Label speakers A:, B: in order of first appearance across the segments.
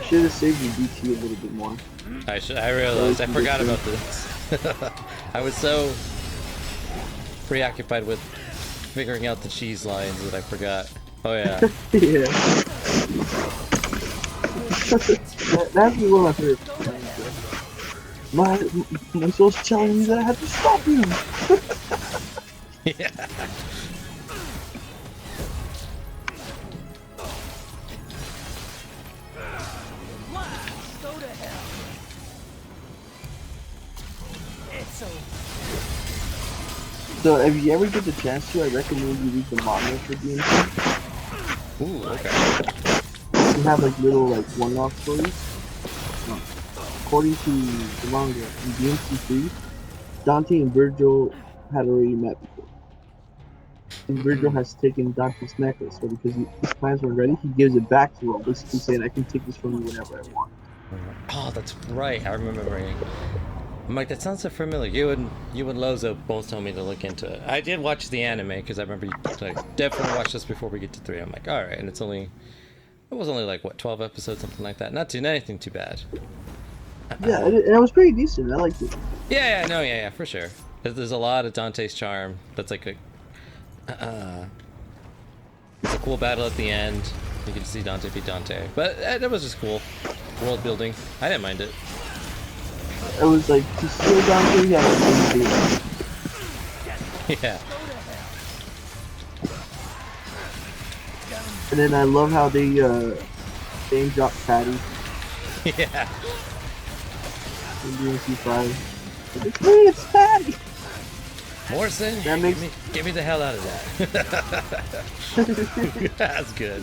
A: should have saved the DT a little bit more.
B: I realized I forgot about this. I was so preoccupied with figuring out the cheese lines that I forgot. Oh yeah.
A: Yeah. That'd be one of my favorite things. My soul's telling me that I have to stop you.
B: Yeah.
C: Go to hell. It's over.
A: So if you ever get the chance to, I recommend you read the manga for DMC.
B: Ooh, okay.
A: You have like little like one-off stories. According to the manga, in DMC3, Dante and Virgil had already met before. And Virgil has taken Dante's necklace, so because his plans were ready, he gives it back to him, basically saying, I can take this from you whenever I want.
B: Oh, that's right. I remember reading. I'm like, that sounds so familiar. You and Lozo both told me to look into it. I did watch the anime because I remember you like, definitely watch this before we get to 3. I'm like, all right, and it was only like what 12 episodes, something like that. Not anything too bad.
A: Yeah, and it was pretty decent. I liked it.
B: Yeah, for sure. There's a lot of Dante's charm. That's like a it's a cool battle at the end. You can see Dante beat Dante, but that was just cool. World building. I didn't mind it.
A: It was like to steal Dante, he had to do.
B: Yeah.
A: And then I love how they name drop Patty
B: Yeah.
A: in DMC5. It's me, it's Patty.
B: Morrison,
A: That makes...
B: get me the hell out of that. That's good.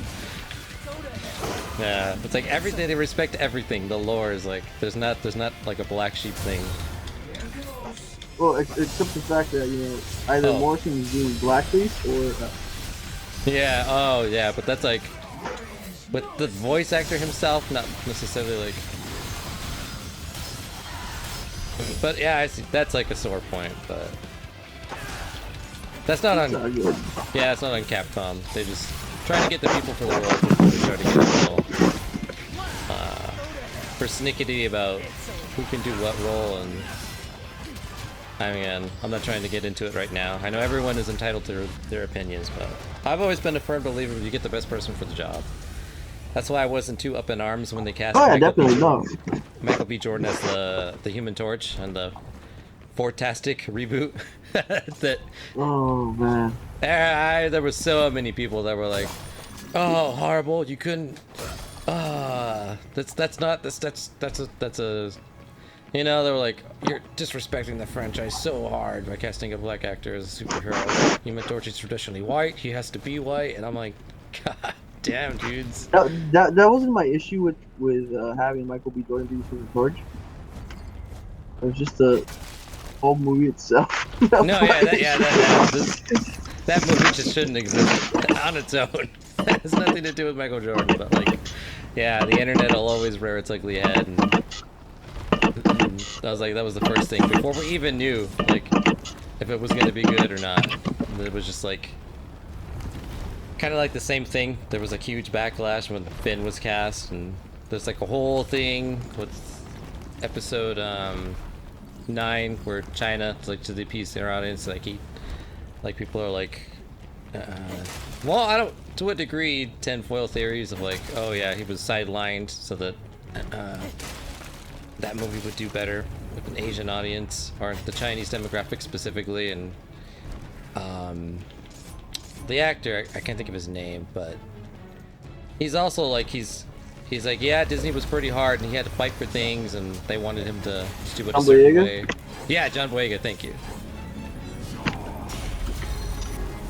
B: Yeah, it's like everything. They respect everything. The lore is like there's not like a black sheep thing.
A: Well, except the fact that either Morrison is doing blackface or.
B: Yeah. Oh yeah, but that's like with the voice actor himself, not necessarily like. But yeah, I see. That's like a sore point, but that's not on. Yeah, it's not on Capcom. They just trying to get the people for the world. They try to get a little persnickety about who can do what role, and I mean, I'm not trying to get into it right now. I know everyone is entitled to their opinions, but I've always been a firm believer you get the best person for the job. That's why I wasn't too up in arms when they cast Michael B. Jordan as the Human Torch and the Fortastic reboot. That
A: oh man,
B: there were so many people that were like, "Oh, horrible! You couldn't. That's a." You know, they were like, "You're disrespecting the franchise so hard by casting a black actor as a superhero. Human Torch is traditionally white. He has to be white." And I'm like, "God damn, dudes."
A: That wasn't my issue with having Michael B. Jordan be the Human Torch. It was just the whole movie itself.
B: That movie just shouldn't exist on its own. It has nothing to do with Michael Jordan, but like, yeah, the internet will always rear its ugly head, and I was like, that was the first thing before we even knew like if it was gonna be good or not. It was just like kind of like the same thing. There was a huge backlash when Finn was cast, and there's like a whole thing with episode 9 where China like to appease their audience, like people are like well, I don't, to a degree, tinfoil theories of like, oh yeah, he was sidelined so that that movie would do better with an Asian audience or the Chinese demographic specifically. And the actor, I can't think of his name, but he's also like he's like, yeah, Disney was pretty hard and he had to fight for things and they wanted him to do it a certain way. Yeah, John Boyega, thank you.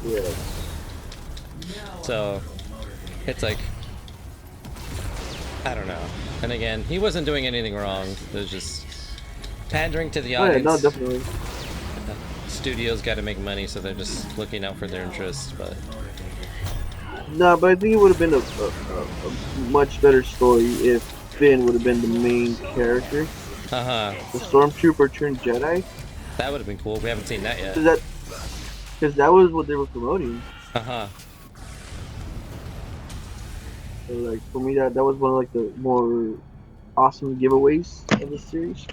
A: Yeah.
B: So it's like, I don't know. And again, he wasn't doing anything wrong. It was just pandering to the audience.
A: Oh, yeah, no, definitely.
B: Studios got to make money, so they're just looking out for their interests. But
A: no, but I think it would have been a much better story if Finn would have been the main character. The Stormtrooper turned Jedi.
B: That would have been cool. We haven't seen that yet.
A: Because that was what they were promoting. And, like for me, that was one of like the more awesome giveaways of the series.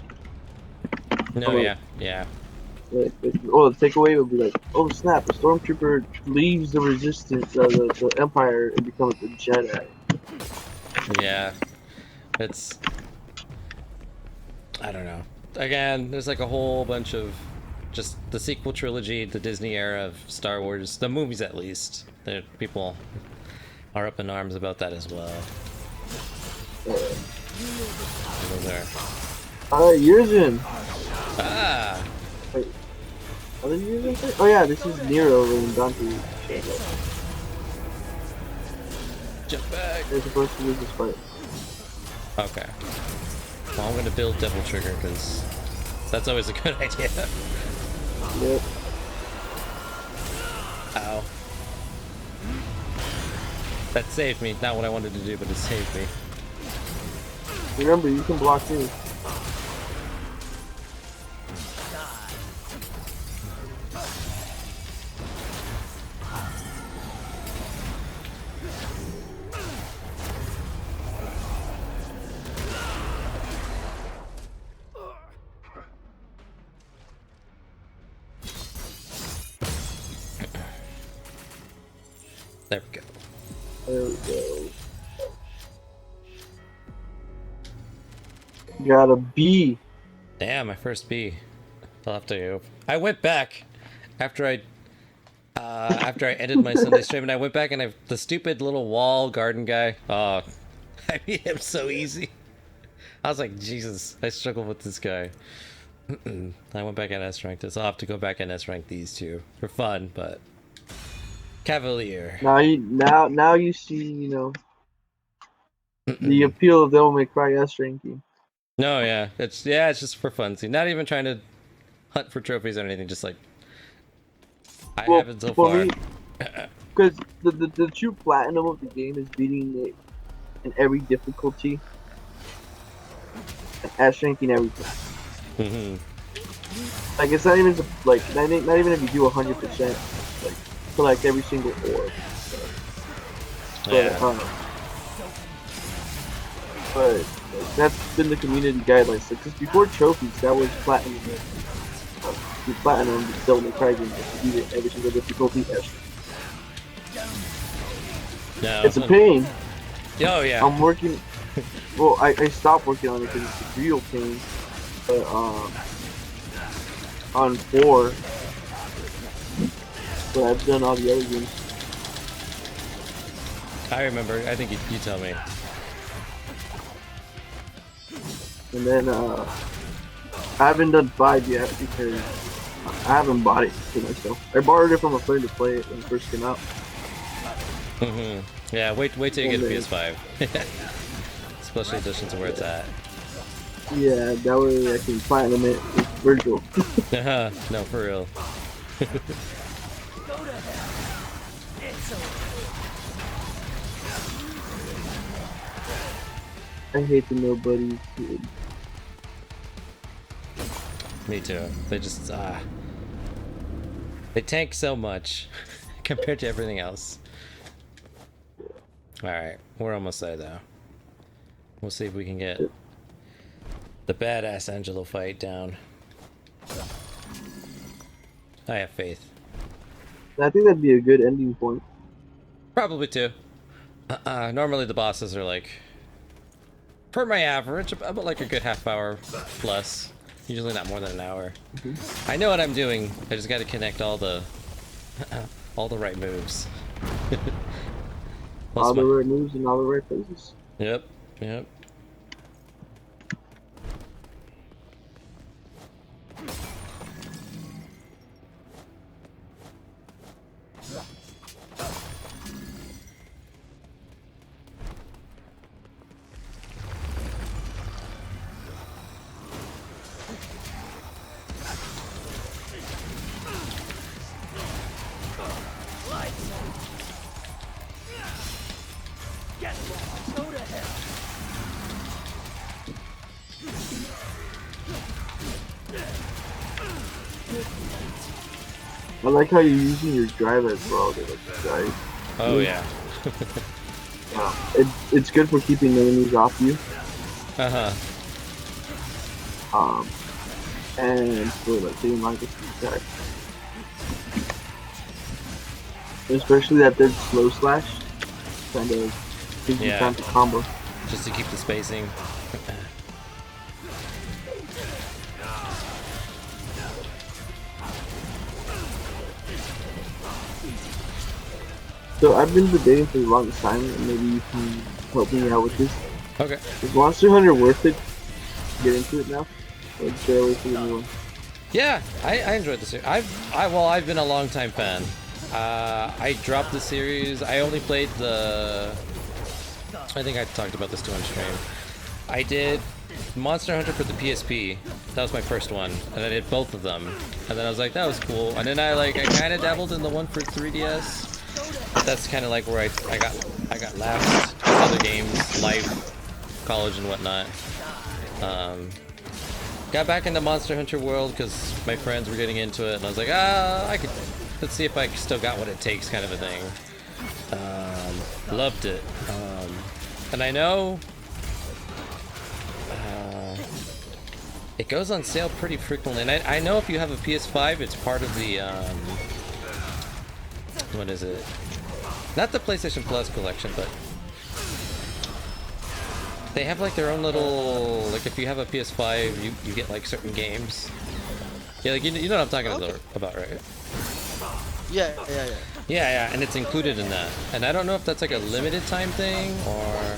B: No,
A: Although,
B: yeah, yeah,
A: the takeaway would be like, oh snap, a stormtrooper leaves the resistance, the Empire, and becomes a Jedi.
B: yeah. It's, I don't know. Again, there's like a whole bunch of just the sequel trilogy, the Disney era of Star Wars, the movies at least. That people are up in arms about that as well. Over there.
A: Years in.
B: Ah,
A: Wait, are there years in there? Oh yeah, this is Nero and Dante.
B: jump back.
A: They're supposed to lose this fight.
B: Okay. Well, I'm gonna build Devil Trigger because that's always a good idea.
A: Yep.
B: Ow. That saved me. Not what I wanted to do, but it saved me.
A: Remember, you can block too.
B: There we go.
A: There we go. Got a B.
B: Damn, my first B. I'll have to go. I went back after I ended my Sunday stream, and I went back and the stupid little wall garden guy. Oh, I beat him so easy. I was like, Jesus, I struggle with this guy. I went back and S ranked this. I'll have to go back and S rank these two for fun, but Cavalier.
A: Now you see, the appeal of Devil May Cry S ranking.
B: No, yeah, it's just for fun. See, not even trying to hunt for trophies or anything. Just like I haven't so far.
A: Because the true platinum of the game is beating it in every difficulty, and S ranking everything. Like it's not even like not even if you do 100%, like collect every single orb. But that's been the community guidelines. So, because before trophies, that was platinum. The platinum the Devil May Cry game, you beat it every single difficulty.
B: No,
A: it's a pain.
B: Oh yeah.
A: I'm working. Well, I stopped working on it because it's a real pain. But on 4, but I've done all the other games.
B: I remember. I think you tell me.
A: And then I haven't done 5 yet because I haven't bought it for myself. I borrowed it from a friend to play it when it first came out.
B: Yeah, wait till you get a PS5. Special edition to where it's at.
A: Yeah, that way I can platinum it with Virgil.
B: No, for real.
C: Go to hell. It's over.
A: I hate the nobodies.
B: Me too. They just they tank so much compared to everything else. Alright, we're almost there though. We'll see if we can get the badass Angelo fight down. I have faith.
A: I think that'd be a good ending point.
B: Probably too. Normally the bosses are like, per my average, about like a good half hour plus. Usually not more than an hour. I know what I'm doing. I just got to connect all the right moves.
A: All the right moves in all the right places.
B: Yep.
C: Go to hell.
A: I like how you're using your drive as well to like drive.
B: Oh yeah.
A: It's good for keeping enemies off you.
B: Uh-huh.
A: Um, and for like getting like attack. Especially that third slow slash kind of gives you
B: Yeah.
A: time to combo.
B: Just to keep the spacing.
A: So I've been debating for the longest time, and maybe you can help me out with this.
B: Okay.
A: Is Monster Hunter worth it? Get into it now, or stay away from the new one?
B: Yeah, I enjoyed the series. I've been a long time fan. I dropped the series. I only played the. I think I talked about this too on stream. I did Monster Hunter for the PSP. That was my first one, and I did both of them. And then I was like, that was cool. And then I kind of dabbled in the one for 3DS. But that's kind of like where I got left with other games, life, college, and whatnot. Got back into Monster Hunter World because my friends were getting into it, and I was like, let's see if I still got what it takes, kind of a thing. Loved it. And I know it goes on sale pretty frequently, and I know if you have a PS5, it's part of the what is it? Not the PlayStation Plus collection, but they have like their own little, like if you have a PS5, you get like certain games. Yeah, like you know what I'm talking about, right?
D: Yeah.
B: Yeah, and it's included in that. And I don't know if that's like a limited time thing or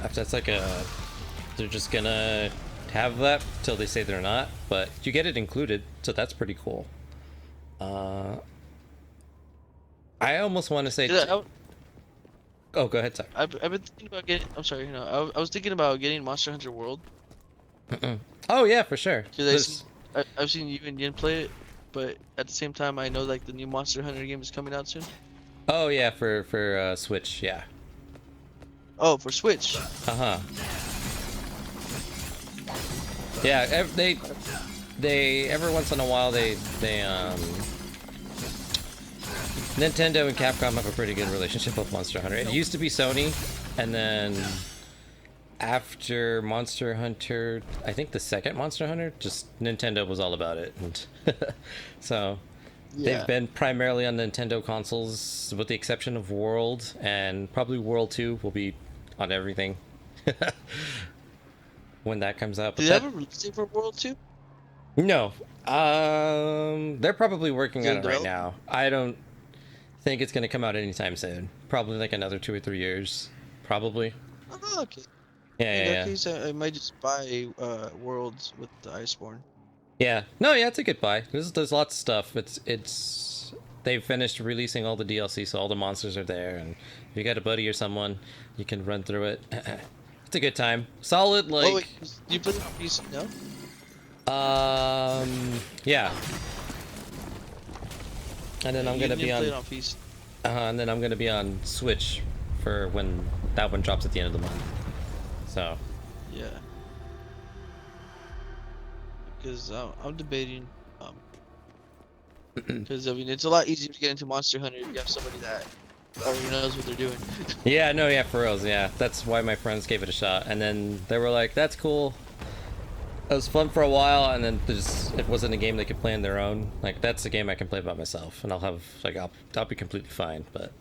B: if that's like they're just gonna have that till they say they're not. But you get it included, so that's pretty cool. I almost want to say. Oh, go ahead, sorry.
D: I've been thinking about getting. I'm sorry, I was thinking about getting Monster Hunter World.
B: Oh yeah, for sure.
D: Because I've seen you and Yin play it, but at the same time, I know like the new Monster Hunter game is coming out soon.
B: Oh yeah, for Switch, yeah.
D: Oh, for Switch.
B: Uh-huh. Yeah, they every once in a while they Nintendo and Capcom have a pretty good relationship with Monster Hunter. It used to be Sony, and then after Monster Hunter, I think the second Monster Hunter, just Nintendo was all about it, and so they've been primarily on Nintendo consoles, with the exception of World, and probably World 2 will be on everything when that comes out.
D: Do they have a release date for World 2?
B: No. They're probably working on it right now. I don't think it's going to come out anytime soon. Probably like another 2 or 3 years. Probably.
D: Oh, okay.
B: Yeah,
D: In that case, I might just buy Worlds with the Iceborne.
B: Yeah. No, yeah, it's a good buy. There's lots of stuff. It's they've finished releasing all the DLC, so all the monsters are there, and if you got a buddy or someone, you can run through it. It's a good time. Solid, like.
D: Oh wait, you play it on PC now?
B: Yeah. And then I'm gonna be on.
D: Play it on PC.
B: And then I'm gonna be on Switch for when that one drops at the end of the month. So.
D: Yeah. Because I'm debating. Because I mean, it's a lot easier to get into Monster Hunter if you have somebody that already knows what they're doing.
B: Yeah, no, yeah, for reals, yeah. That's why my friends gave it a shot, and then they were like, "That's cool." It was fun for a while, and then it wasn't a game they could play on their own. Like that's a game I can play by myself, and I'll be completely fine. But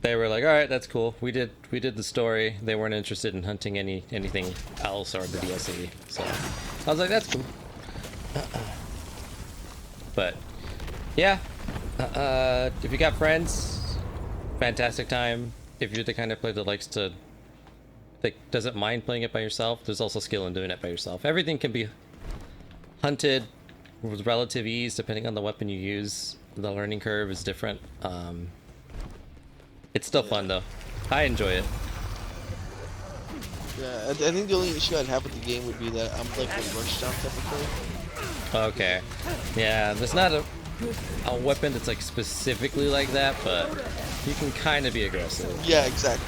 B: they were like, "All right, that's cool. We did the story. They weren't interested in hunting anything else or the DLC." So I was like, "That's cool." But yeah, if you got friends, fantastic time. If you're the kind of player that likes to. Doesn't mind playing it by yourself, there's also skill in doing it by yourself. Everything can be hunted with relative ease depending on the weapon you use. The learning curve is different. It's still fun though. I enjoy it.
D: Yeah, I think the only issue I'd have with the game would be that I'm like a rush down type of player.
B: Okay. Yeah, there's not a weapon that's like specifically like that, but you can kind of be aggressive.
D: Yeah, exactly.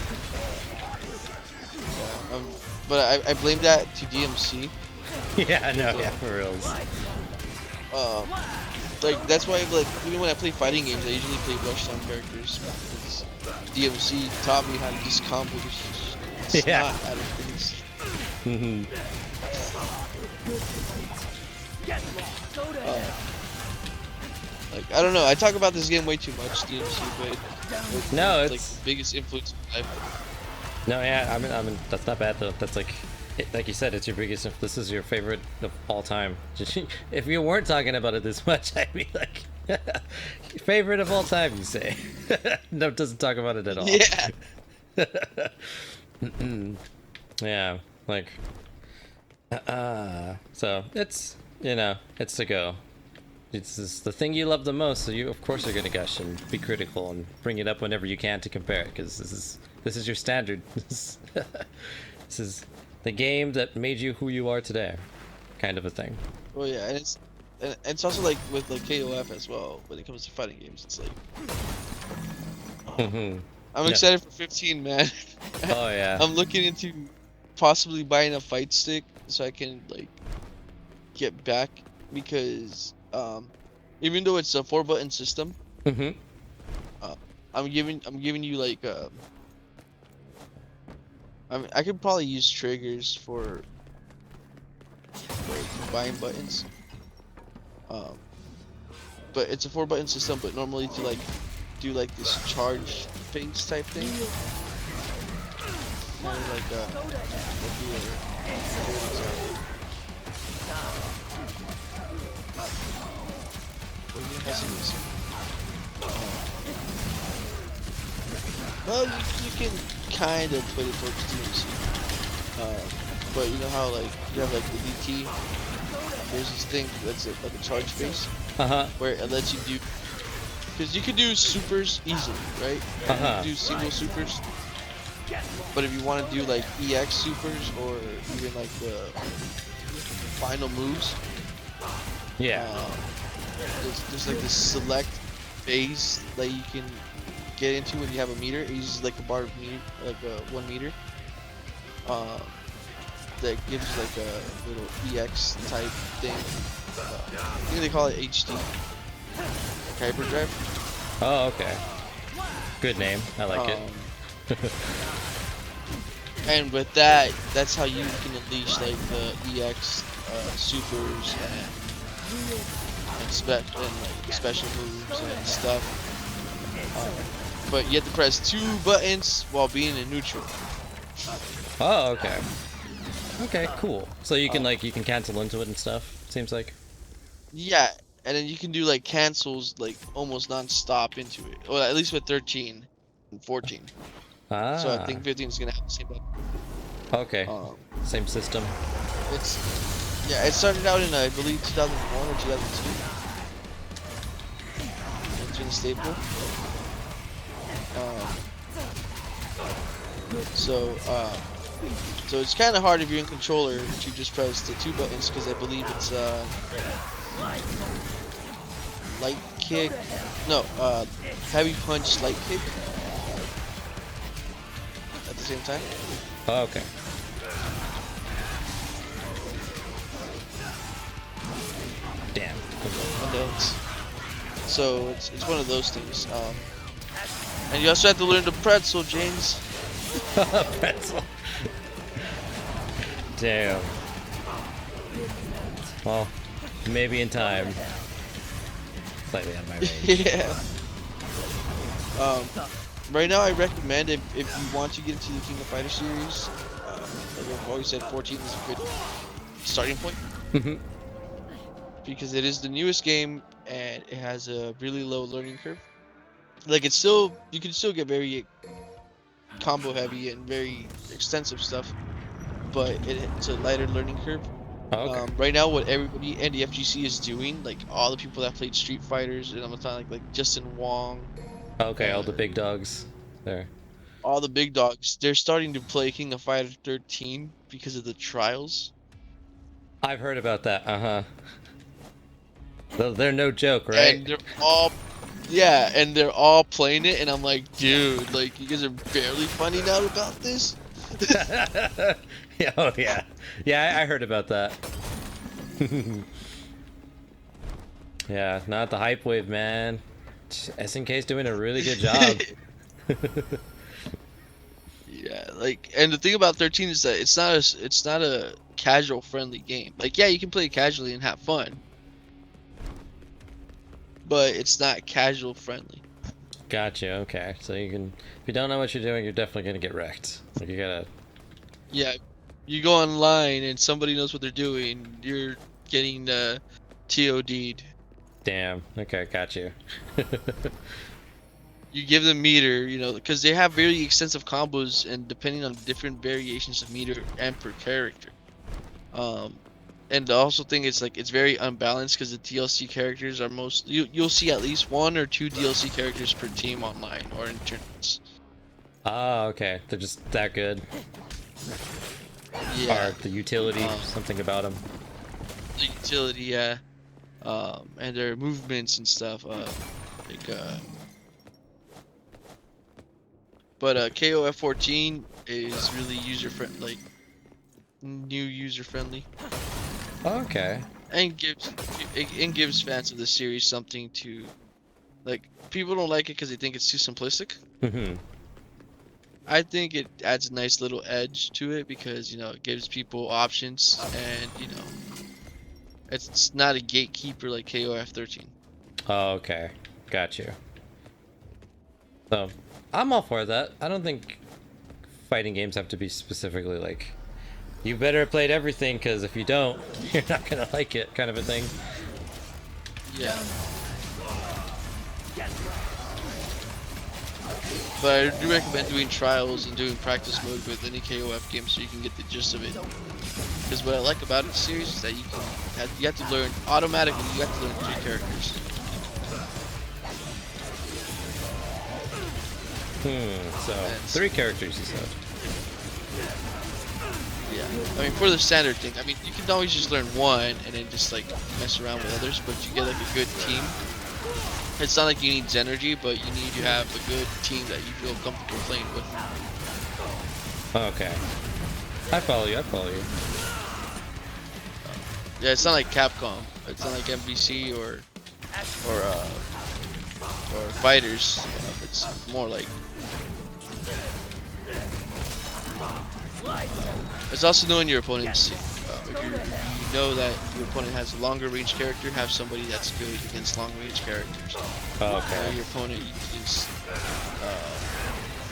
D: But I blame that to DMC.
B: Yeah, I know. Yeah, for reals.
D: like that's why like even when I play fighting games, I usually play rushdown characters because DMC taught me how to just combo the
B: Yeah.
D: snot out of things.
B: Mhm.
C: Get lost. Go to hell.
D: Like I don't know, I talk about this game way too much, DMC, but
B: No,
D: like
B: it's
D: the biggest influence in my life.
B: no, yeah. I mean, that's not bad though. That's like, like you said, it's your biggest. This is your favorite of all time. If you weren't talking about it this much, I'd be like, favorite of all time. You say, no, doesn't talk about it at all.
D: Yeah.
B: Yeah, like, so it's, you know, it's to go. It's just the thing you love the most, so you of course are gonna gush and be critical and bring it up whenever you can to compare it, because this is your standard. This is the game that made you who you are today, kind of a thing.
D: Well, yeah, and it's also like with like KOF as well. When it comes to fighting games, it's like I'm
B: Yeah.
D: excited for 15, man.
B: Oh yeah.
D: I'm looking into possibly buying a fight stick so I can like get back because even though it's a 4-button system,
B: Mm-hmm.
D: I'm giving you like I mean, I could probably use triggers for buying buttons. But it's a 4-button system, but normally to like do like this charge phase type thing. Kind of like well, you can kind of put it towards DMC. But you know how like you have like the DT, there's this thing that's like a charge phase where it lets you do, because you can do supers easily, right? You can do single supers. But if you want to do like EX supers or even like the final moves,
B: Yeah.
D: there's like this select phase that you can get into when you have a meter. It uses like a bar of meter, like a 1 meter. That gives like a little EX type thing. I think they call it HD. Hyperdrive.
B: Oh, okay. Good name. I like it.
D: And with that, that's how you can unleash like the EX supers and like special moves and stuff. But you have to press 2 buttons while being in neutral.
B: Oh, okay. Okay, cool. So you can like you can cancel into it and stuff. Seems like.
D: Yeah, and then you can do like cancels like almost non-stop into it. Well, at least with 13 and 14.
B: Ah.
D: So I think 15 is gonna have the same button.
B: Okay.
D: Um,
B: Same system.
D: Yeah, it started out in I believe 2001 or 2002. It's been a staple. So it's kind of hard if you're in controller to just press the 2 buttons because I believe it's light kick. No, heavy punch, light kick at the same time.
B: Oh, okay. Damn.
D: Windows. So it's one of those things. And you also have to learn the pretzel, James.
B: Pretzel. Damn. Well, maybe in time. Slightly out of my range.
D: Yeah. Right now, I recommend if you want to get into the King of Fighters series, like I've always said, 14 is a good starting point. Because it is the newest game and it has a really low learning curve. Like it's still, you can still get very combo heavy and very extensive stuff, but it's a lighter learning curve.
B: Oh, okay.
D: Right now, what everybody and the FGC is doing, like all the people that played Street Fighters, and I'm talking like Justin Wong.
B: Okay, all the big dogs there.
D: All the big dogs, they're starting to play King of Fighters 13 because of the trials.
B: I've heard about that. They're no joke, right?
D: And they're all, yeah, and they're all playing it, and I'm like, dude, like you guys are barely finding out about this.
B: Yeah, oh yeah, yeah. I heard about that. Yeah, not the hype wave, man. SNK's doing a really good job.
D: Yeah, like, and the thing about 13 is that it's not a casual friendly game. Like, yeah, you can play it casually and have fun, but it's not casual friendly.
B: Gotcha. Okay, so you can, if you don't know what you're doing, you're definitely gonna get wrecked. Like you gotta.
D: Yeah, you go online and somebody knows what they're doing, you're getting TOD'd.
B: Damn. Okay, got you.
D: You give them meter, because they have very extensive combos and depending on different variations of meter and per character. And the also thing is like it's very unbalanced because the DLC characters are you'll see at least 1 or 2 DLC characters per team online or in tournaments.
B: Ah, okay. They're just that good.
D: Yeah,
B: Or the utility, something about them.
D: the utility, yeah. And their movements and stuff. But KOF 14 is really user friendly, like new user friendly,
B: Okay.
D: and gives fans of the series something to like. People don't like it because they think it's too simplistic.
B: Mm-hmm.
D: I think it adds a nice little edge to it because it gives people options and it's not a gatekeeper like KOF 13.
B: Oh, okay. Got you. So, I'm all for that. I don't think fighting games have to be specifically like, you better have played everything, because if you don't, you're not gonna like it, kind of a thing.
D: Yeah. But I do recommend doing trials and doing practice mode with any KOF game so you can get the gist of it. Because what I like about the series is that you have to learn automatically. You have to learn 3 characters.
B: So 3 characters, you said.
D: Yeah. I mean, for the standard thing, I mean, you can always just learn 1 and then just like mess around with others, but you get like a good team. It's not like you need Zenergy, but you need to have a good team that you feel comfortable playing with.
B: Okay. I follow you.
D: Yeah, it's not like Capcom. It's not like MVC or Fighters. It's more like. It's also knowing your opponent's. If you know that your opponent has a longer range character, have somebody that's good against long range characters.
B: Okay.
D: Your opponent is.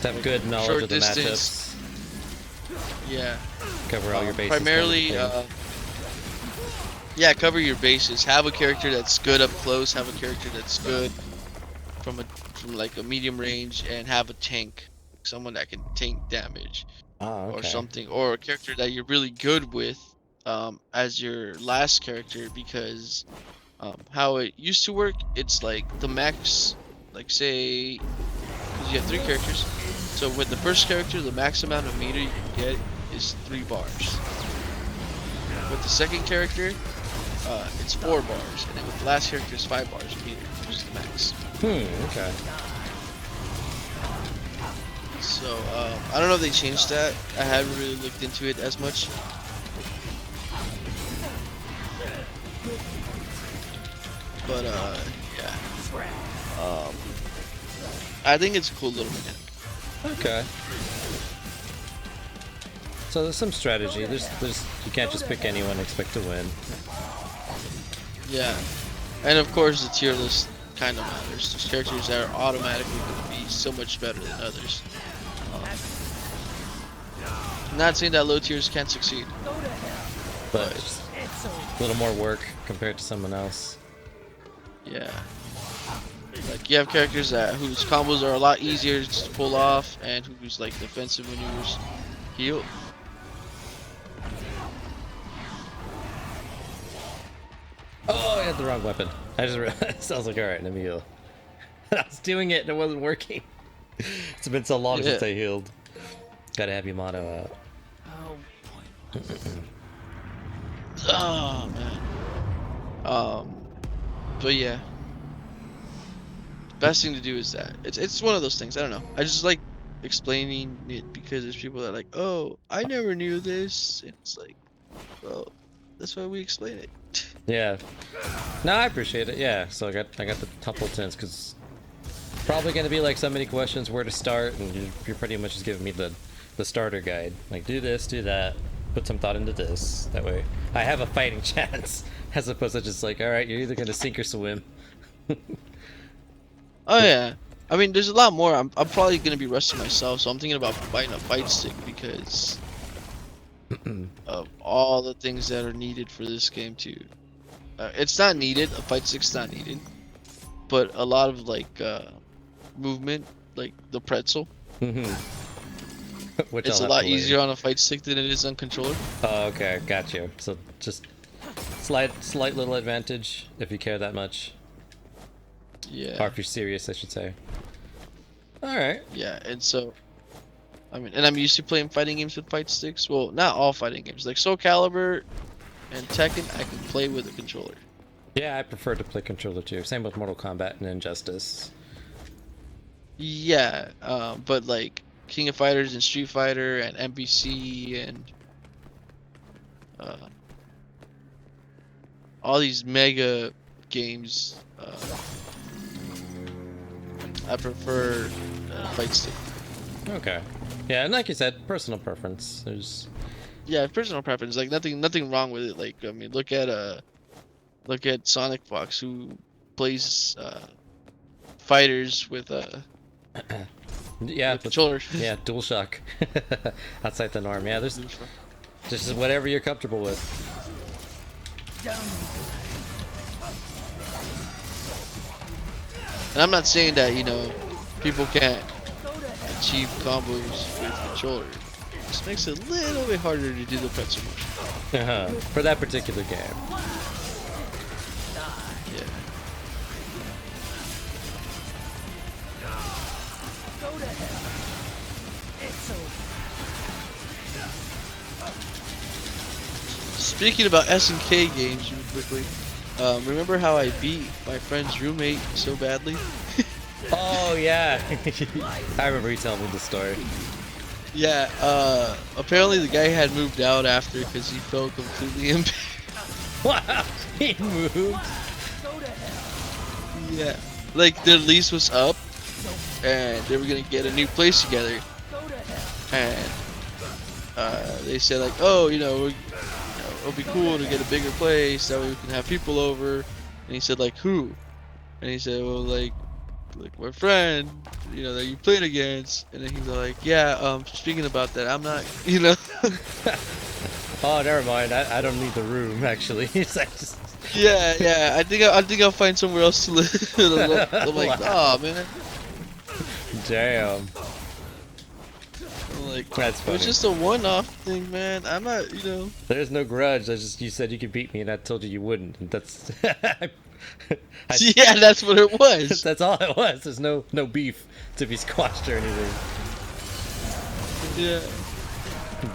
B: To have good knowledge
D: short
B: of the
D: distance.
B: matchups.
D: Yeah.
B: Cover all your bases.
D: Primarily,
B: kind of
D: yeah, cover your bases. Have a character that's good up close. Have a character that's good from like a medium range, and have a tank, someone that can tank damage,
B: okay.
D: or something, or a character that you're really good with, as your last character. Because how it used to work, it's like the max, like say, because you have 3 characters. So with the first character, the max amount of meter you can get is 3 bars. With the second character, it's 4 bars, and then with the last character, it's 5 bars of meter, which is the max.
B: Okay.
D: So I don't know if they changed that. I haven't really looked into it as much. But yeah. I think it's a cool little mechanic.
B: Okay. So there's some strategy. There's you can't just pick anyone and expect to win.
D: Yeah. And of course the tier list kind of matters. There's characters that are automatically going to be so much better than others. I'm not saying that low tiers can't succeed.
B: But it's a little more work compared to someone else.
D: Yeah. Like you have characters whose combos are a lot easier to pull off and whose like defensive maneuvers heal.
B: Oh, I had the wrong weapon. I just realized. I was like, alright, let me heal. I was doing it and it wasn't working. It's been so long since I healed. Gotta have Yamato out.
C: Oh boy.
D: Oh man. But yeah. Best thing to do is that. It's one of those things. I don't know. I just like explaining it because there's people that are like, oh, I never knew this. And it's like, well, That's why we explain it.
B: Yeah. No, I appreciate it. Yeah. So I got the couple tints because probably gonna be like so many questions where to start, and you're pretty much just giving me the starter guide. Like do this, do that, put some thought into this. That way I have a fighting chance, as opposed to just like, all right, you're either gonna sink or swim.
D: Oh yeah. I mean, there's a lot more. I'm probably gonna be rusty myself, so I'm thinking about buying a fight stick because of all the things that are needed for this game too. It's not needed. A fight stick's not needed, but a lot of like movement, like the pretzel.
B: Which
D: It's
B: I'll
D: a lot
B: have to learn.
D: easier on a fight stick than it is on controller.
B: Oh, okay, got you. So just slight little advantage if you care that much,
D: Yeah.
B: or if you're serious, I should say. All right.
D: Yeah, and so, I mean, and I'm used to playing fighting games with fight sticks. Well, not all fighting games. Like Soul Calibur and Tekken, I can play with a controller.
B: Yeah, I prefer to play controller too. Same with Mortal Kombat and Injustice.
D: Yeah, but like King of Fighters and Street Fighter and NBC and all these mega games, I prefer fight stick.
B: Okay. Yeah, and like you said, personal preference. There's
D: Yeah, personal preference. Like nothing wrong with it. Like I mean, look at Sonic Fox who plays fighters with
B: yeah,
D: with controller.
B: yeah, DualShock. Outside the norm. Yeah, there's just whatever you're comfortable with.
D: And I'm not saying that people can't achieve combos with controller. It just makes it a little bit harder to do the pretzel motion.
B: For that particular game.
D: Yeah. Speaking about SNK games, real quickly, remember how I beat my friend's roommate so badly?
B: Oh yeah, I remember you telling me the story.
D: Yeah, apparently the guy had moved out after because he felt completely impaired.
B: Wow, he moved.
D: Yeah, like their lease was up, and they were gonna get a new place together, and they said like, oh, it'll be cool to get a bigger place that way we can have people over. And he said like, who? And he said, well, like my friend, that you played against. And then he's like, yeah, speaking about that, I'm not,
B: Oh, never mind. I don't need the room actually.
D: Yeah, I think I'll find somewhere else to live. I'm like, oh man.
B: Damn.
D: I'm like,
B: That's funny.
D: it's just a one-off thing, man. I'm not,
B: There's no grudge. That's just you said you could beat me, and I told you you wouldn't. And that's
D: yeah, that's what it was.
B: that's all it was. There's no beef to be squashed or anything.
D: Yeah.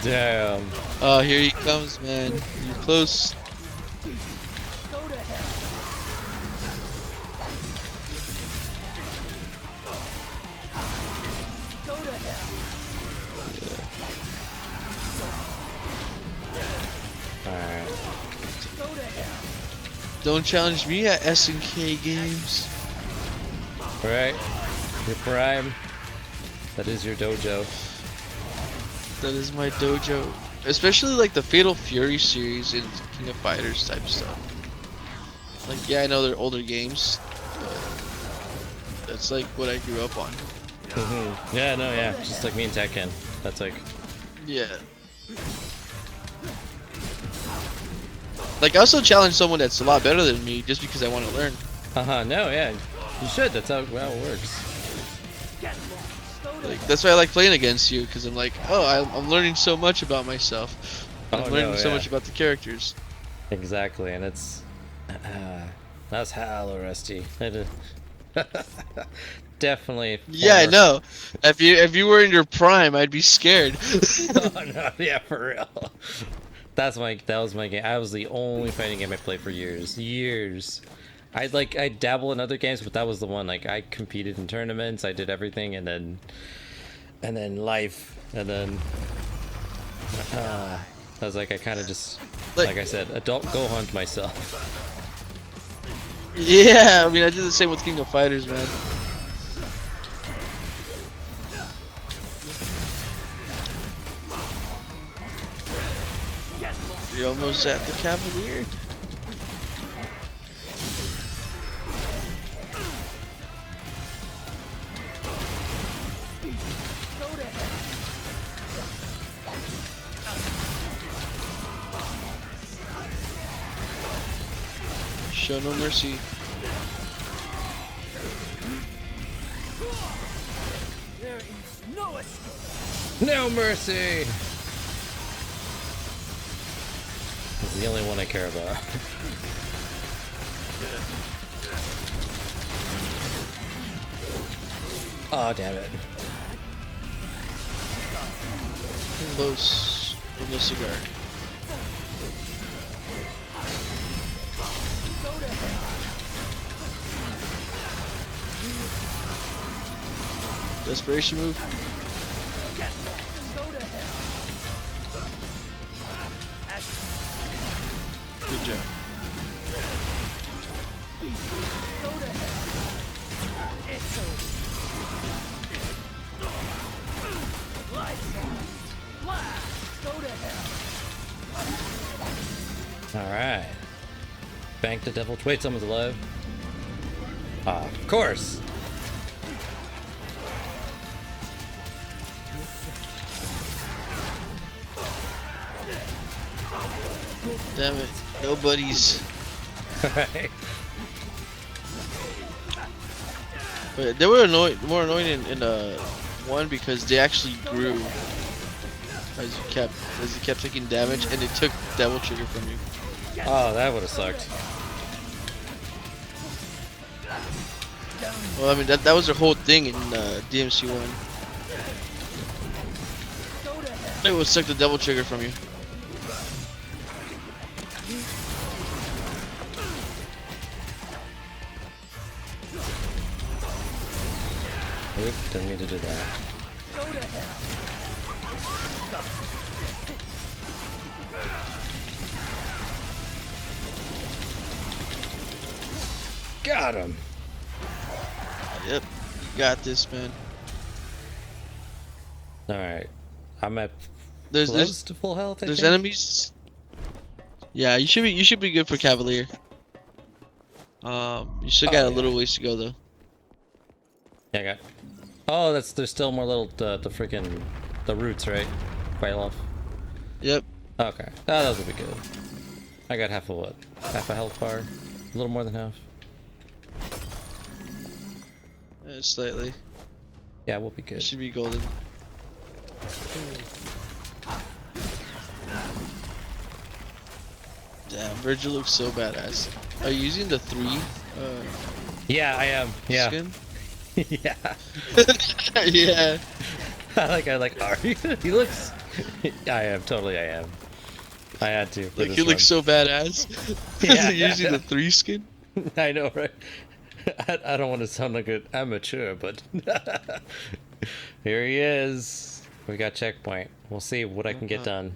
B: Damn.
D: Oh, here he comes, man. You're close.
B: Alright.
D: Don't challenge me at SNK games.
B: Alright. Your prime. That is your dojo.
D: That is my dojo. Especially like the Fatal Fury series and King of Fighters type stuff. Like, yeah, I know they're older games, but that's like what I grew up on.
B: Yeah, no, yeah. Just like me and Tekken. That's like...
D: Yeah. Like, I also challenge someone that's a lot better than me just because I want to learn.
B: No, yeah. You should. That's how it works.
D: Like, that's why I like playing against you, because I'm like, oh, I'm learning so much about myself. I'm learning so much about the characters.
B: Exactly, and it's... that's hella rusty. Definitely.
D: Yeah, I know. If you were in your prime, I'd be scared.
B: Oh, no, yeah, for real. That was my game. I was the only fighting game I played for years. I dabble in other games, but that was the one. Like, I competed in tournaments, I did everything, and then life, and then I was like, I kind of just, like I said, adult go hunt myself.
D: Yeah, I mean, I did the same with King of Fighters, man. You're almost at the Cavalier. Show no mercy.
C: There is no escape.
B: No mercy! This is the only one I care about. Oh, damn it.
D: Close in the cigar. Desperation move. Good job.
B: Alright. Bank the devil. Wait, someone's alive. Ah, of course!
D: Damn it. Nobody's.
B: Alright.
D: But they were more annoying in one because they actually grew as you kept taking damage, and it took devil trigger from you.
B: Oh, that would have sucked.
D: Well, I mean that was their whole thing in DMC 1. It would suck the devil trigger from you.
B: Oop, didn't mean to do that. Got him!
D: Yep, you got this, man.
B: Alright. I'm at
D: There's
B: close to full health, I
D: there's
B: think?
D: enemies. Yeah, you should be good for Cavalier. You still got a little ways to go though.
B: Yeah, I got... Oh, there's still more little, the freaking, the roots, right? Quite off.
D: Yep.
B: Okay. Oh, those will be good. I got half a what? Half a health bar? A little more than half?
D: Slightly.
B: Yeah, we'll be
D: It
B: good.
D: should be golden. Damn, Virgil looks so badass. Are you using the 3
B: Yeah, I am. Yeah.
D: skin?
B: Yeah.
D: Yeah.
B: I like, are you? He looks... I am, totally I am. I had to. for
D: Like
B: this
D: he looks
B: one.
D: so badass.
B: Yeah.
D: Using the 3 skin?
B: I know, right? I don't want to sound like an amateur, but here he is. We got checkpoint. We'll see what I can get done.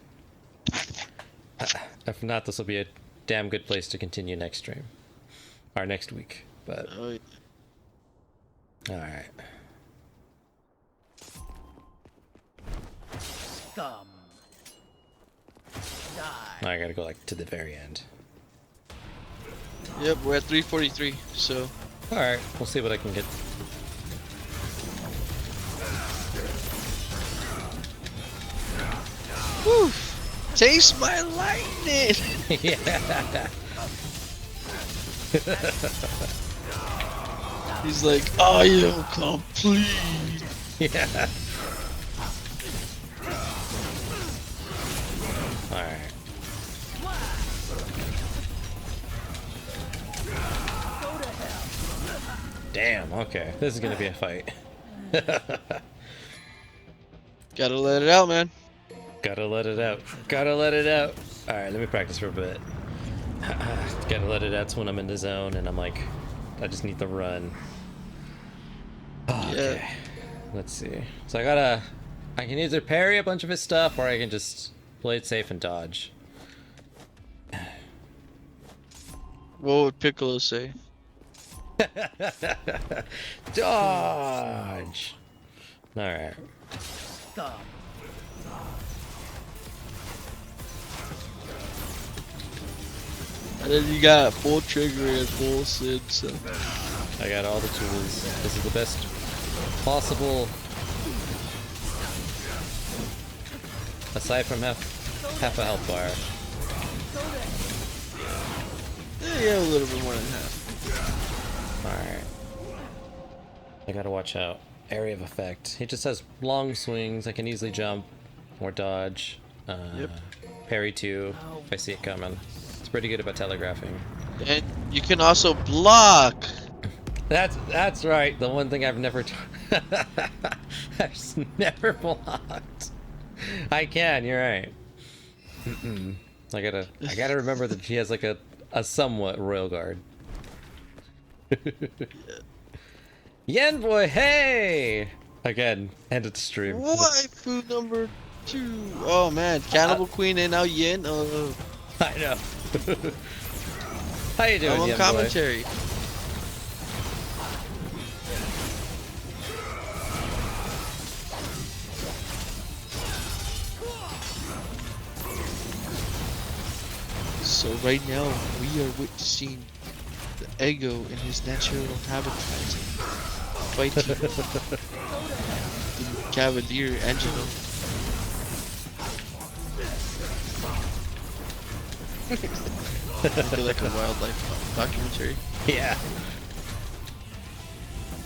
B: If not, this will be a damn good place to continue next stream. Or next week. But
D: Oh, yeah.
B: alright.
C: Scum. Die.
B: Now I gotta go like to the very end.
D: Yep, we're at 343, so
B: Alright, we'll see what I can get.
D: whew. Taste my lightning!
B: Yeah.
D: He's like, I am complete.
B: Yeah. Alright. Damn, okay. This is gonna be a fight.
D: Gotta let it out, man.
B: Gotta let it out. Gotta let it out. Alright, let me practice for a bit. Gotta let it out when I'm in the zone and I'm like, I just need to run. Okay.
D: Yeah.
B: Let's see. So I can either parry a bunch of his stuff or I can just Play it safe and dodge.
D: What would Piccolo say?
B: Dodge! Alright.
C: Thumb.
D: And then you got full trigger and full Sid, so.
B: I got all the tools. This is the best possible. Aside from half a health bar.
D: Yeah, a little bit more than half.
B: Alright. I gotta watch out. Area of effect. He just has long swings. I can easily jump or dodge.
D: Yep.
B: Parry too, if I see it coming. It's pretty good about telegraphing.
D: And you can also block.
B: That's right. The one thing I've never I've just never blocked. I can. You're right. I gotta remember that he has like a somewhat royal guard. Yen boy, hey! Again, ended the stream.
D: Waifu number 2. Oh man, Cannibal Queen and now Yin.
B: I know. How you doing,
D: I'm on
B: Yen
D: commentary. So right now we are witnessing the Ego in his natural habitat, fighting the Cavalier Angelo. I feel like a wildlife documentary.
B: Yeah.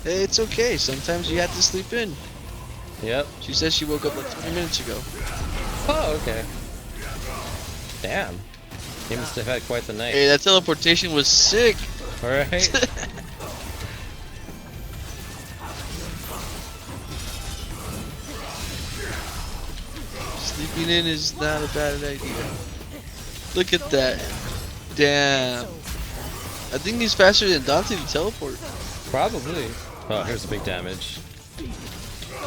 D: Hey, it's okay. Sometimes you have to sleep in.
B: Yep.
D: She says she woke up like 20 minutes ago.
B: Oh, okay. Damn. He must have had quite the night.
D: Hey, that teleportation was sick.
B: Alright.
D: Sleeping in is not a bad idea. Look at that. Damn. I think he's faster than Dante to teleport.
B: Probably. Oh, here's the big damage.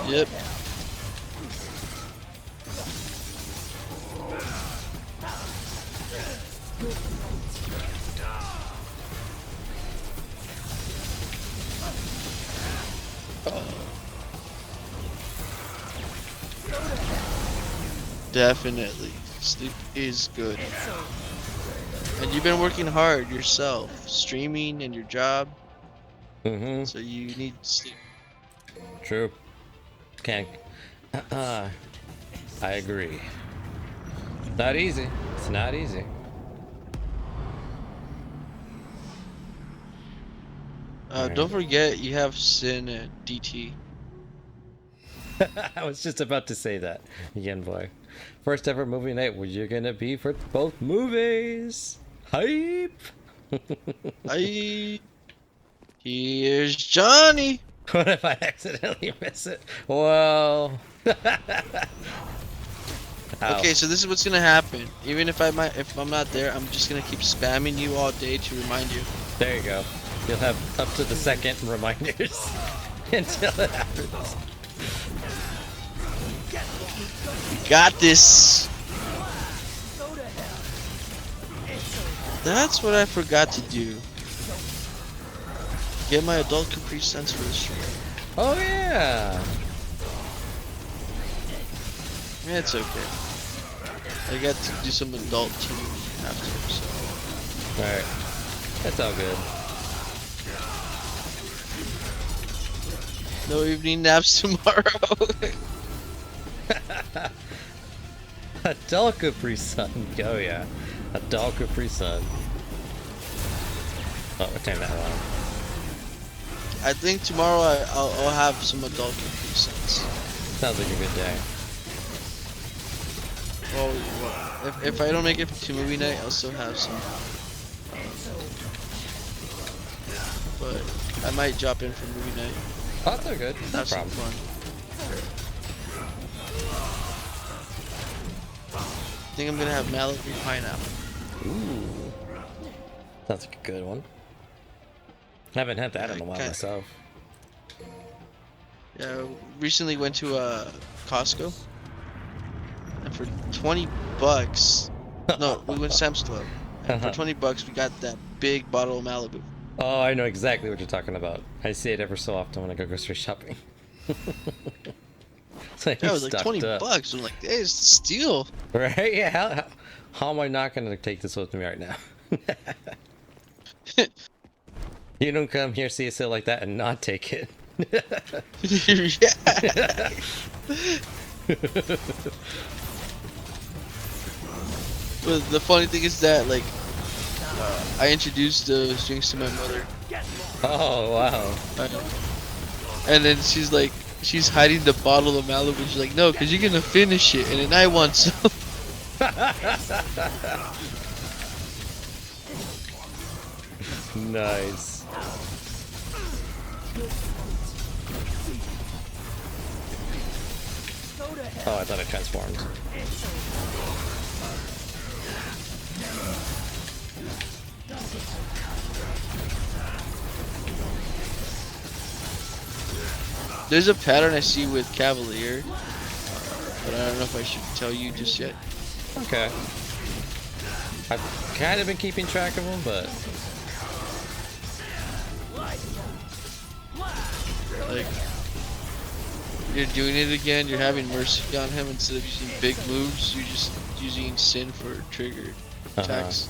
D: Yep. Definitely. Sleep is good. And you've been working hard yourself, streaming and your job,
B: Mm-hmm.
D: so you need sleep.
B: True. Can't. I agree. Not easy. It's not easy.
D: Don't forget you have Sin and DT.
B: I was just about to say that, Yen boy. First ever movie night. Were you gonna be for both movies? Hype!
D: Hi. Here's Johnny.
B: What if I accidentally miss it? Well. Ow.
D: Okay, so this is what's gonna happen. Even if I'm not there, I'm just gonna keep spamming you all day to remind you.
B: There you go. You'll have up to the second reminders until it happens.
D: Got this. That's what I forgot to do. Get my adult Capri Suns for the stream.
B: Oh yeah.
D: Yeah, it's okay. I got to do some adult TV after, so.
B: Alright. That's all good.
D: No evening naps tomorrow.
B: Adult Capri Sun. Oh yeah. Adult Capri Sun. Oh, what time that on?
D: I think tomorrow I'll have some adult Capri Suns.
B: Sounds like a good day.
D: Well, if I don't make it to movie night, I'll still have some. But I might drop in for movie night.
B: Oh, that's all good. No
D: Have some
B: problem.
D: fun. I think I'm gonna have Malibu pineapple.
B: Ooh. Sounds like a good one. I haven't had that in a while
D: Okay.
B: myself.
D: Yeah, recently went to Costco and for $20, no, we went Sam's Club, and for
B: Uh-huh.
D: $20 we got that big bottle of Malibu.
B: Oh, I know exactly what you're talking about. I see it ever so often when I go grocery shopping. So
D: That
B: he's
D: was like
B: stocked
D: 20
B: up.
D: bucks. I'm like, hey, it's a steal.
B: Right? Yeah. How am I not going to take this with me right now? You don't come here, see a sale like that, and not take it.
D: Yeah. But the funny thing is that, like, I introduced those drinks to my mother,
B: Oh, wow.
D: and then she's hiding the bottle of Malibu. She's like, no, because you're gonna finish it, and then I want some.
B: Nice. Oh, I thought I transformed.
D: There's a pattern I see with Cavalier, but I don't know if I should tell you just yet.
B: Okay. I've kind of been keeping track of them, but
D: Like, you're doing it again. You're having mercy on him instead of using big moves. You're just using sin for trigger attacks.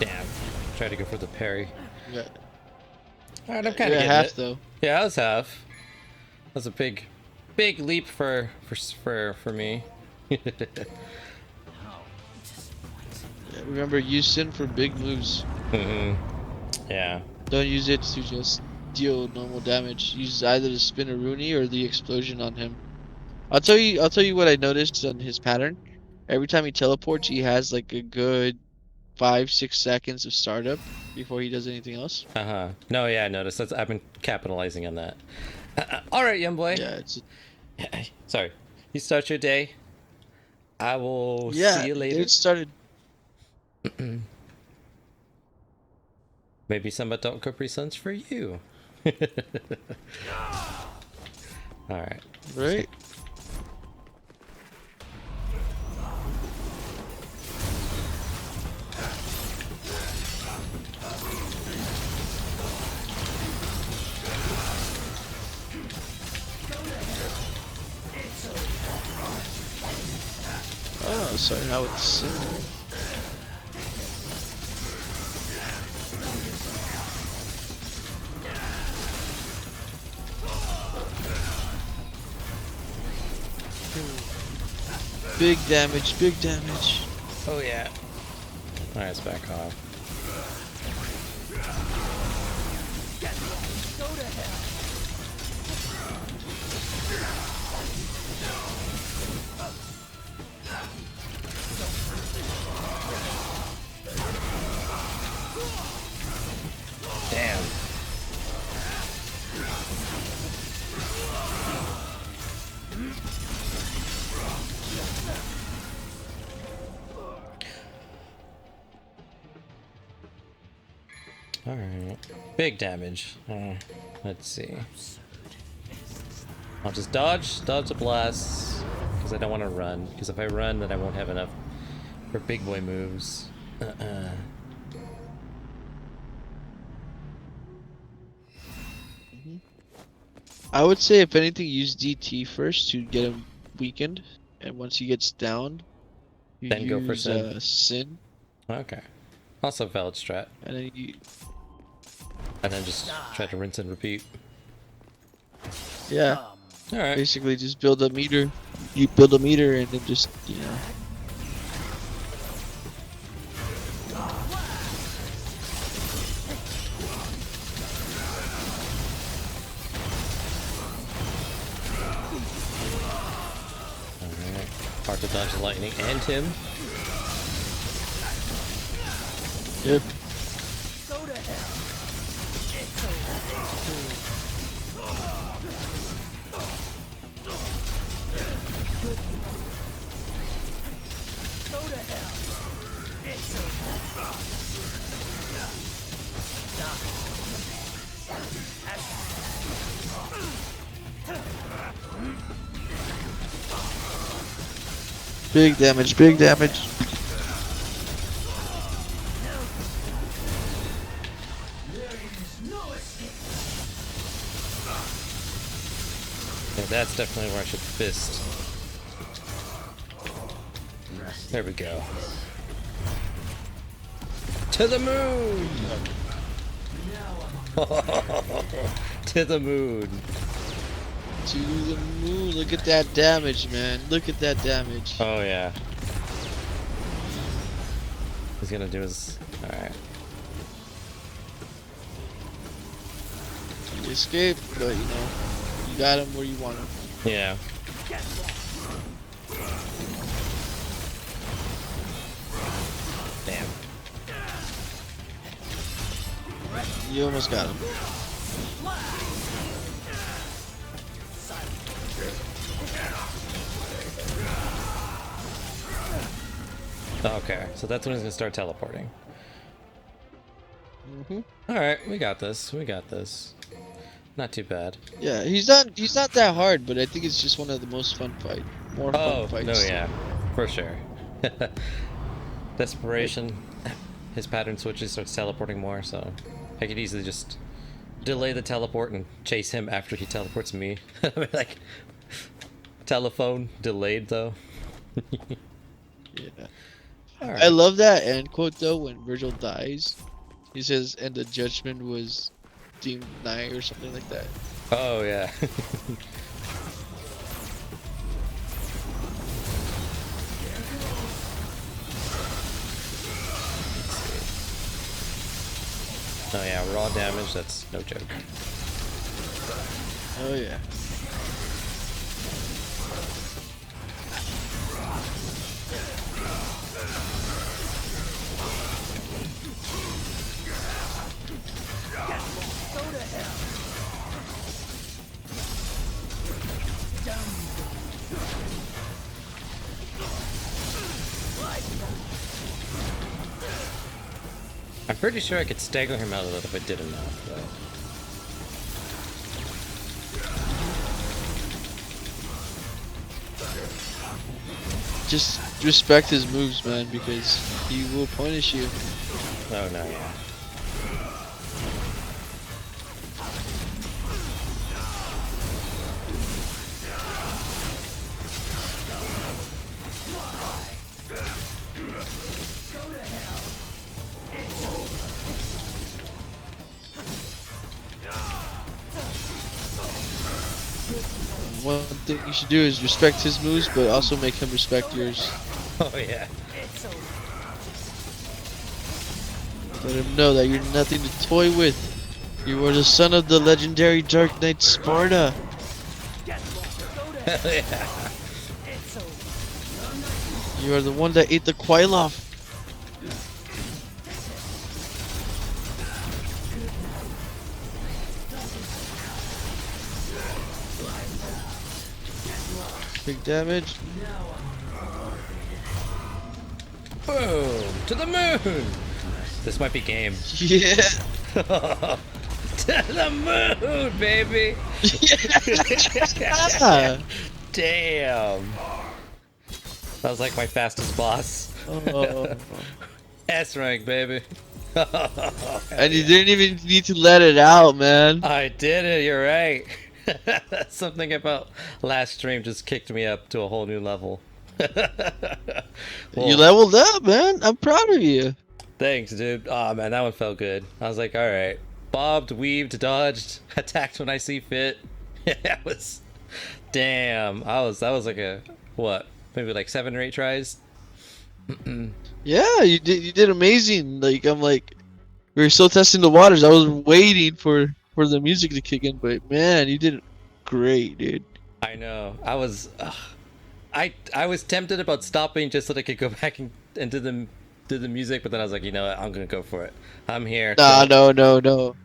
B: damn. Try to go for the parry.
D: Yeah,
B: Alright, I'm kind
D: you're
B: of
D: at
B: getting
D: half
B: it.
D: though.
B: Yeah, I was half. That's a big leap for me.
D: Yeah, remember, use sin for big moves.
B: Yeah.
D: Don't use it to just deal normal damage. Use either the spin a Rooney or the explosion on him. I'll tell you what I noticed on his pattern. Every time he teleports, he has like a good 5-6 seconds of startup before he does anything else.
B: No, yeah, I noticed. I've been capitalizing on that. All right, young boy.
D: Yeah, it's
B: Sorry. You start your day. I will
D: yeah.
B: see you later.
D: It started.
B: Maybe some adult Capri Suns for you. All right.
D: Right? Oh, sorry, now it's sin. Big damage, big damage.
B: Oh yeah. All right, let's back off. Damn. All right. Big damage. Let's see. I'll just dodge the blasts because I don't want to run. Because if I run, then I won't have enough for big boy moves.
D: I would say, if anything, use DT first to get him weakened, and once he gets down, you
B: Then go for
D: use
B: Sin.
D: Sin,
B: Okay. Also valid strat.
D: and then you,
B: And then just try to rinse and repeat.
D: yeah,
B: All right.
D: basically just build a meter. You build a meter, and then just, you know.
B: All right. Hard to dodge the lightning and him.
D: Yep.
C: Go to hell. It's over. Go to hell. It's over.
D: Big damage, big damage.
B: Yeah, that's definitely where I should fist. There we go. To the moon! To the moon.
D: To the moon. Look at that damage, man. Look at that damage.
B: Oh yeah. He's gonna do his. Alright.
D: You escaped, but you know, you got him where you want him.
B: Yeah. Damn.
D: You almost got him.
B: Okay, so that's when he's gonna start teleporting.
D: Hmm.
B: Alright, we got this. We got this. Not too bad.
D: Yeah, he's not that hard, but I think it's just one of the most fun more
B: Oh,
D: fun
B: no,
D: fights.
B: yeah. For sure. Desperation. His pattern switches, starts teleporting more, so I could easily just delay the teleport and chase him after he teleports me. Like, telephone delayed though.
D: Yeah.
B: All
D: I
B: right.
D: love that end quote though when Virgil dies. He says, "And the judgment was deemed nigh," or something like that.
B: Oh yeah. Oh yeah, raw damage, that's no joke.
D: Oh yeah.
C: Go to hell.
B: I'm pretty sure I could stagger him out of it if I did enough, but...
D: Just respect his moves, man, because he will punish you.
B: Oh no, yeah.
D: One thing you should do is respect his moves, but also make him respect yours.
B: Oh yeah.
C: It's over.
D: Let him know that you're nothing to toy with. You are the son of the legendary Dark Knight Sparta.
C: Go to hell.
B: Hell yeah.
C: It's over.
D: You are the one that ate the Quailoff. Big damage.
B: Boom! To the moon! This might be game.
D: Yeah.
B: To the moon, baby!
D: Yeah.
B: Damn! That was like my fastest boss.
D: Oh.
B: S rank, baby.
D: And you didn't even need to let it out, man.
B: I did it, you're right. Something about last stream just kicked me up to a whole new level.
D: You leveled up, man. I'm proud of you.
B: Thanks, dude. Oh man, that one felt good. I was like, all right, bobbed, weaved, dodged, attacked when I see fit. That was, damn. That was like a what? Maybe like 7 or 8 tries.
D: Yeah, you did amazing. Like I'm like, we were still testing the waters. I was waiting for the music to kick in, but man, you did great, dude.
B: I know. I was. I was tempted about stopping just so that I could go back and do the music, but then I was like, you know what, I'm gonna go for it. I'm here.
D: Nah,
B: So,
D: no.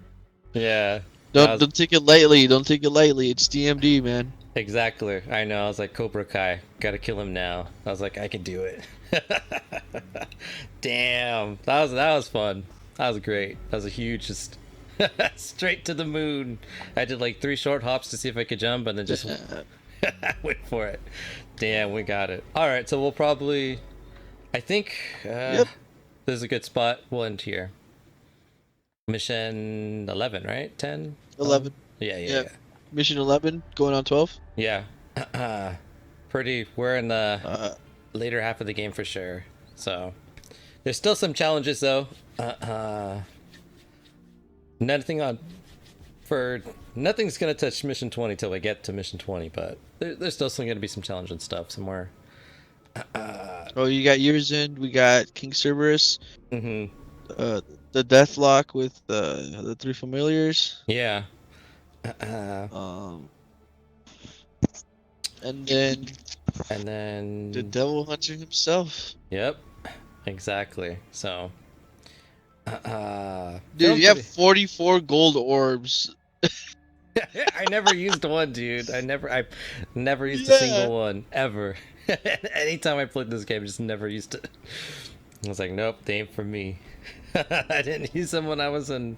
B: yeah. I
D: Don't
B: was,
D: don't take it lightly. Don't take it lightly. It's DMD, man.
B: exactly. I know. I was like, Cobra Kai, gotta kill him now. I was like, I can do it. Damn, that was fun. That was great. That was a huge just straight to the moon. I did like 3 short hops to see if I could jump, and then just went for it. Damn, we got it. All right, so we'll probably. I think
D: Yep.
B: this is a good spot. We'll end here. Mission 11, right? 10?
D: 11.
B: Yeah.
D: Mission 11 going on 12.
B: Yeah. Pretty. We're in the
D: Uh,
B: later half of the game for sure. So there's still some challenges though. Nothing's gonna touch mission 20 till we get to mission 20, but there's still gonna be some challenging stuff somewhere.
D: oh, you got Year's End. We got King Cerberus.
B: Mm-hmm.
D: The Deathlock with the 3 familiars.
B: Yeah.
D: Um, and then
B: And then
D: the Devil Hunter himself.
B: Yep. Exactly. So
D: Dude, you have 44 gold orbs.
B: I never used one, dude. I've never used a
D: Yeah.
B: single one ever. Anytime I played this game, I just never used it. I was like, nope, they ain't for me. I didn't use them when I was in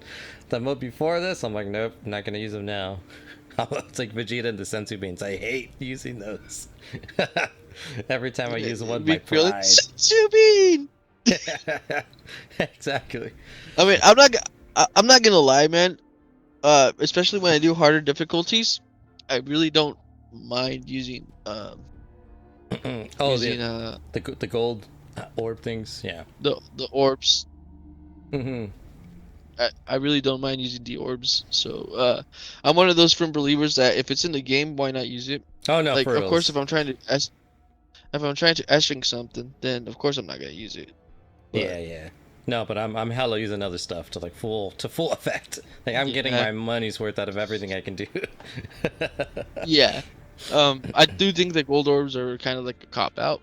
B: the mode before this. I'm like, nope, I'm not gonna use them now. It's like Vegeta and the Sensu Beans. I hate using those. Every time I use one, my pride.
D: Subin!
B: Exactly.
D: I mean, I'm not gonna lie, man. Especially when I do harder difficulties, I really don't mind using
B: Oh,
D: using
B: the gold orb things. Yeah.
D: the orbs.
B: Mm-hmm.
D: I really don't mind using the orbs. So I'm one of those firm believers that if it's in the game, why not use it?
B: Oh no,
D: Like,
B: for
D: of
B: reals.
D: course, if I'm trying to S-ring something, then of course I'm not gonna use it. But,
B: Yeah. No, but I'm hella using other stuff to full effect. Like I'm getting
D: Yeah.
B: my money's worth out of everything I can do.
D: yeah. I do think that gold orbs are kind of like a cop out.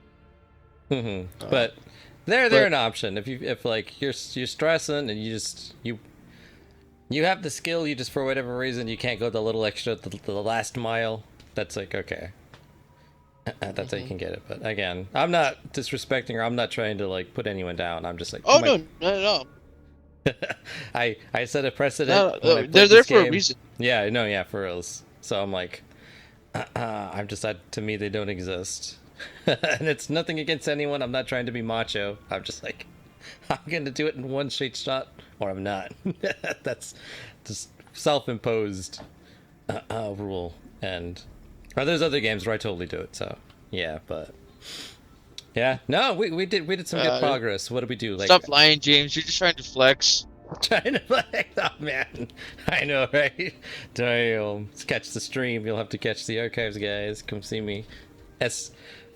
B: Hmm. But they're an option if like you're stressing and you have the skill, you just for whatever reason you can't go the little extra the last mile. That's like okay. That's how you can get it. But again, I'm not disrespecting or I'm not trying to like put anyone down. I'm just like
D: Oh no, no.
B: I set a precedent.
D: No,
B: when I played
D: they're there
B: this
D: for a
B: game.
D: reason.
B: Yeah, no, yeah, for reals. So I'm like, I'm just to me they don't exist, and it's nothing against anyone. I'm not trying to be macho. I'm just like, I'm gonna do it in one straight shot, or I'm not. That's just self-imposed rule. And there's other games where I totally do it. So yeah, but yeah, no, we did some good progress. What did we do? Like,
D: Stop lying, James. You're just trying to flex.
B: trying to play. Oh man, I know, right? Damn. Catch the stream. You'll have to catch the archives, guys. Come see me.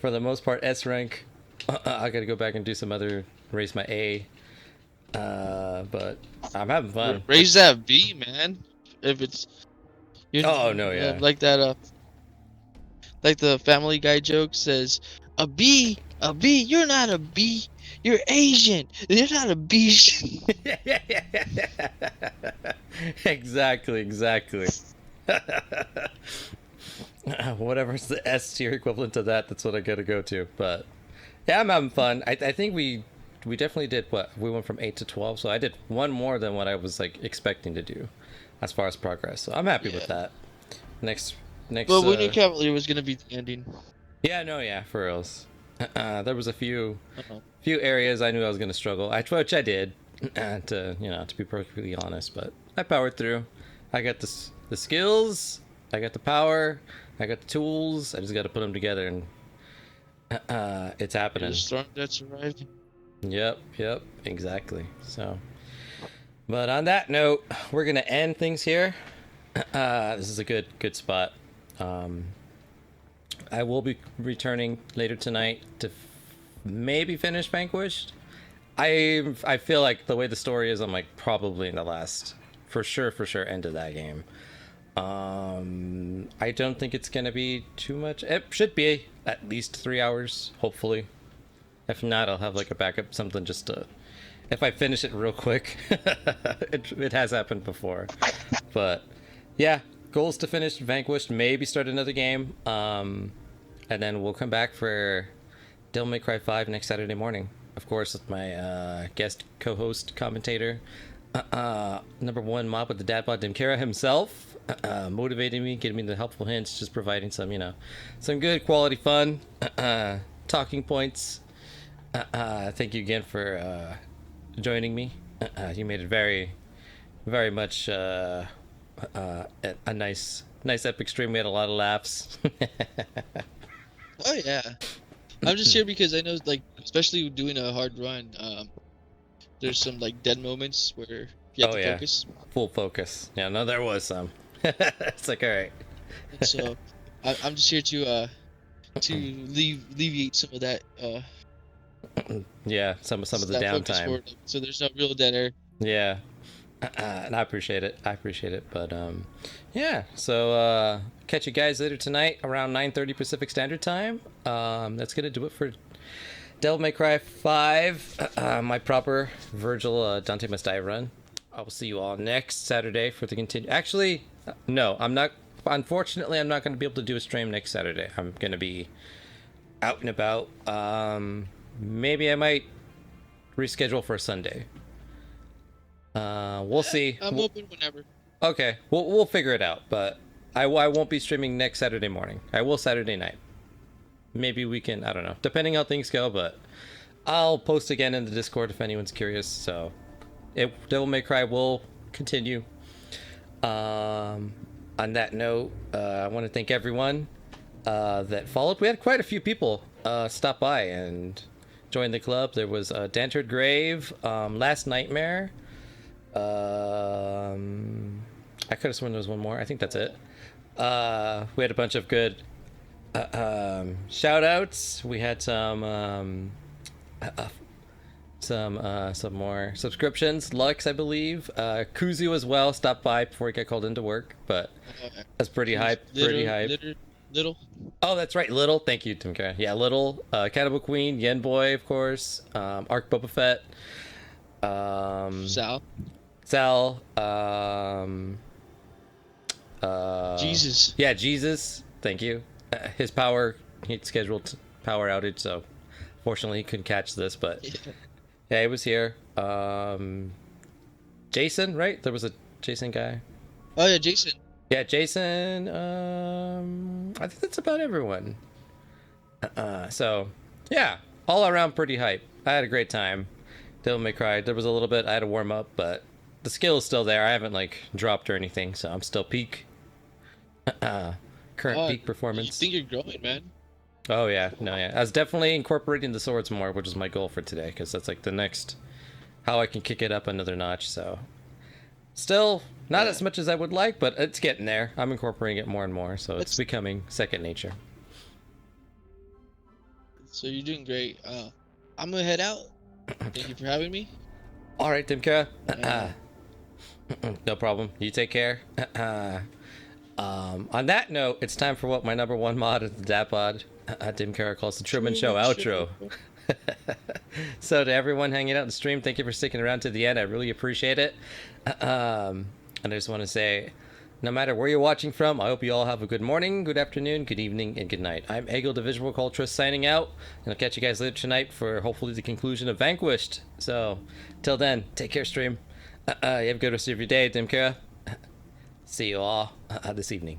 B: For the most part, S rank. I gotta go back and do some other raise my A. But I'm having fun.
D: Raise that B, man. If it's
B: Oh no, yeah.
D: like that like the Family Guy joke says, a B, you're not a B, you're Asian, you're not a B.
B: Exactly. Whatever's the S tier equivalent to that's what I gotta go to. But yeah, I'm having fun. I think we definitely did we went from 8 to 12, so I did one more than what I was like expecting to do as far as progress. So I'm happy with that. Next.
D: Well, we knew Cavalier was gonna be the ending.
B: Yeah, no, yeah, for reals. There was a few
D: Uh-huh.
B: areas I knew I was gonna struggle, which I did, to be perfectly honest. But I powered through. I got the skills, I got the power, I got the tools. I just got to put them together, and it's happening.
D: The storm that's arriving.
B: Yep, exactly. So, but on that note, we're gonna end things here. This is a good spot. I will be returning later tonight to maybe finish Vanquished. I feel like the way the story is, I'm like probably in the last for sure end of that game. I don't think it's gonna be too much. It should be at least 3 hours, hopefully. If not, I'll have like a backup, something just to, if I finish it real quick. It has happened before. But yeah, goals to finish Vanquished, maybe start another game. And then we'll come back for Devil May Cry 5 next Saturday morning. Of course, with my guest co-host commentator, number one mob with the dad bod, Dimkara himself, motivating me, giving me the helpful hints, just providing some, some good quality fun, talking points. Thank you again for joining me. You made it very, very much a nice epic stream. We had a lot of laughs.
D: Oh yeah. I'm just here because I know, like, especially doing a hard run, there's some like dead moments where you have to focus.
B: Full focus. Yeah, no, there was some. It's like, all right.
D: So I'm just here to alleviate some of that.
B: Yeah, some of the downtime.
D: So there's no real dead air.
B: Yeah. And I appreciate it. But yeah. So catch you guys later tonight around 9:30 Pacific Standard Time. That's gonna do it for Devil May Cry 5, my proper Virgil Dante Must Die run. I will see you all next Saturday for the continue. Actually, no, I'm not. Unfortunately, I'm not going to be able to do a stream next Saturday. I'm going to be out and about. Maybe I might reschedule for a Sunday. We'll see.
D: I'm open whenever.
B: Okay, we'll figure it out. But I won't be streaming next Saturday morning. I will Saturday night. Maybe we can, I don't know, depending how things go, but I'll post again in the Discord if anyone's curious. So Devil May Cry will continue. On that note, I want to thank everyone that followed. We had quite a few people stop by and join the club. There was Dantered Grave, Last Nightmare. I could have sworn there was one more. I think that's it. We had a bunch of good shout outs. We had some more subscriptions. Lux, I believe. Kuzu as well stopped by before he got called into work, but that's pretty hype.
D: Little.
B: Oh, that's right, Little. Thank you, Tim Kerr. Yeah, Little. Cannibal Queen, Yen Boy, of course. Arc Boba Fett. Sal.
D: Jesus.
B: Yeah, Jesus. Thank you. His power, he'd scheduled power outage, so fortunately he couldn't catch this, but yeah, he was here. Jason, right? There was a Jason guy.
D: Oh yeah, Jason.
B: Yeah, Jason. I think that's about everyone. So yeah, all around pretty hype. I had a great time. Devil May Cry. There was a little bit I had to warm up, but the skill is still there. I haven't like dropped or anything, so I'm still peak. Current peak performance.
D: You think you're growing, man?
B: Oh yeah, no, yeah. I was definitely incorporating the swords more, which is my goal for today, because that's like the next how I can kick it up another notch. So still not as much as I would like, but it's getting there. I'm incorporating it more and more, so it's becoming second nature.
D: So you're doing great. I'm gonna head out. Thank you for having me.
B: All right, Dimka. No problem. You take care. On that note, it's time for what my number one mod is, the Dapod. Dimkara calls the Truman Show outro. So to everyone hanging out in the stream, thank you for sticking around to the end. I really appreciate it. And I just want to say, no matter where you're watching from, I hope you all have a good morning, good afternoon, good evening, and good night. I'm Egil, the Visual Culturist, signing out, and I'll catch you guys later tonight for hopefully the conclusion of Vanquished. So, till then, take care, stream. You have a good rest of your day, Dimkara. See you all this evening.